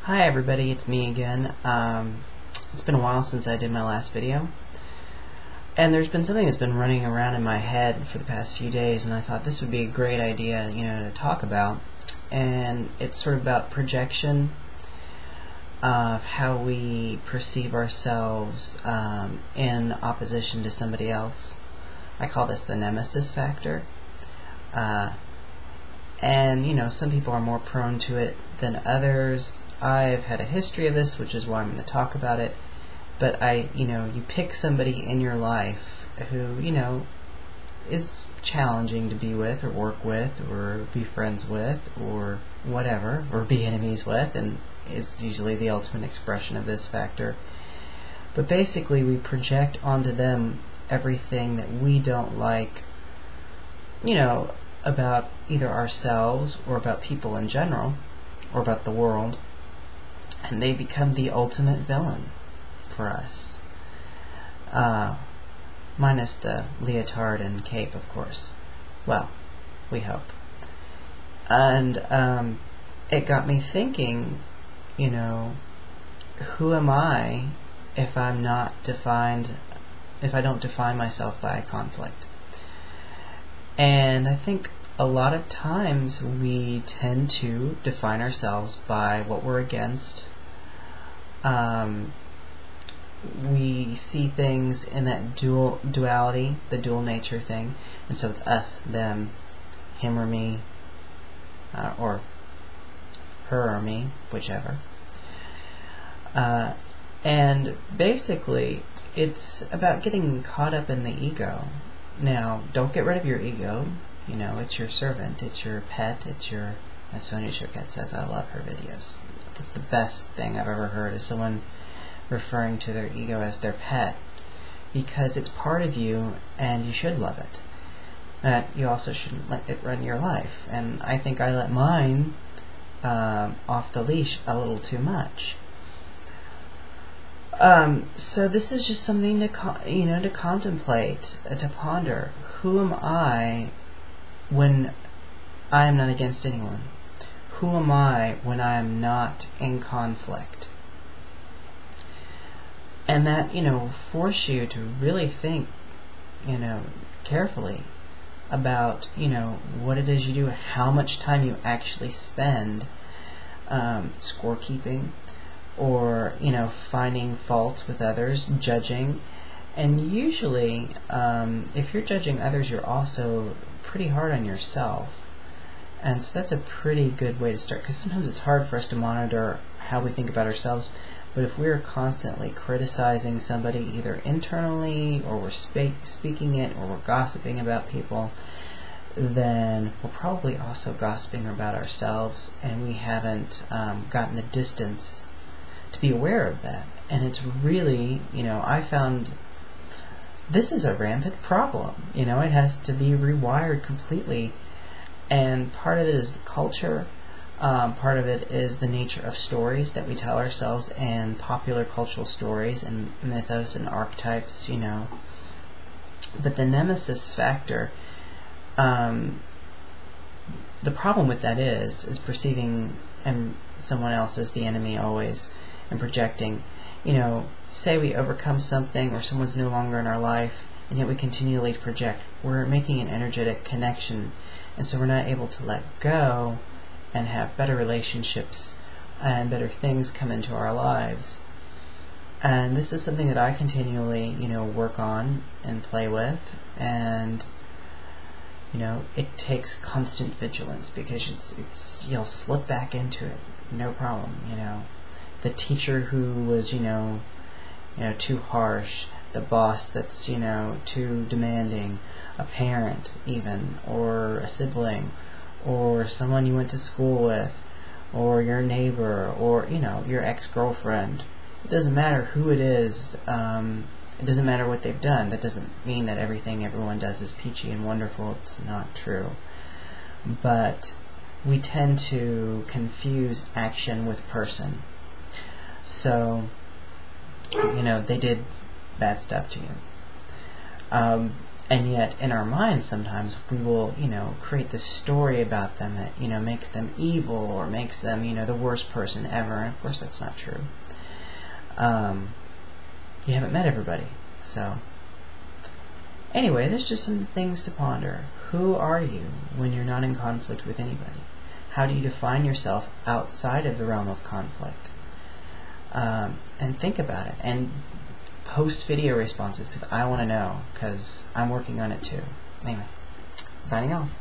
Hi everybody, it's me again. It's been a while since I did my last video, and there's been something that's been running around in my head for the past few days, and I thought this would be a great idea, to talk about. And it's sort of about projection of how we perceive ourselves in opposition to somebody else. I call this the Nemesis Factor. And some people are more prone to it than others. I've had a history of this, which is why I'm going to talk about it. But you pick somebody in your life who, is challenging to be with or work with or be friends with or whatever, or be enemies with, and it's usually the ultimate expression of this factor. But basically we project onto them everything that we don't like, about either ourselves or about people in general or about the world, and they become the ultimate villain for us, minus the leotard and cape, of course. Well, we hope. And it got me thinking, who am I if I don't define myself by a conflict? And I think a lot of times we tend to define ourselves by what we're against. We see things in that duality, the dual nature thing, and so it's us, them, him or me, or her or me, whichever. And basically, it's about getting caught up in the ego. Now, don't get rid of your ego. It's your servant, it's your pet, it's your, as Sonia Choquette says, I love her videos. That's the best thing I've ever heard, is someone referring to their ego as their pet, because it's part of you and you should love it. You also shouldn't let it run your life, and I think I let mine off the leash a little too much. So this is just something to contemplate, to ponder. Who am I when I am not against anyone? Who am I when I am not in conflict? And that, force you to really think, carefully about, what it is you do, how much time you actually spend scorekeeping, or finding fault with others, judging. And usually if you're judging others, you're also pretty hard on yourself, and so that's a pretty good way to start, because sometimes it's hard for us to monitor how we think about ourselves. But if we're constantly criticizing somebody, either internally, or we're speaking it, or we're gossiping about people, then we're probably also gossiping about ourselves, and we haven't gotten the distance to be aware of that. And it's really, I found this is a rampant problem. It has to be rewired completely. And part of it is culture. Part of it is the nature of stories that we tell ourselves, and popular cultural stories and mythos and archetypes, But the Nemesis Factor, the problem with that is perceiving someone else as the enemy always, and projecting. Say we overcome something, or someone's no longer in our life, and yet we continually project. We're making an energetic connection, and so we're not able to let go and have better relationships and better things come into our lives. And this is something that I continually, work on and play with, and it takes constant vigilance, because it's you'll slip back into it, no problem. The teacher who was, too harsh, the boss that's, too demanding, a parent even, or a sibling, or someone you went to school with, or your neighbor, or, your ex-girlfriend. It doesn't matter who it is. It doesn't matter what they've done. That doesn't mean that everything everyone does is peachy and wonderful. It's not true. But we tend to confuse action with person. So, they did bad stuff to you. And yet, in our minds, sometimes we will, create this story about them that, makes them evil or makes them, the worst person ever. And of course, that's not true. You haven't met everybody. So, anyway, there's just some things to ponder. Who are you when you're not in conflict with anybody? How do you define yourself outside of the realm of conflict? And think about it. And post video responses, because I want to know, because I'm working on it too. Anyway, signing off.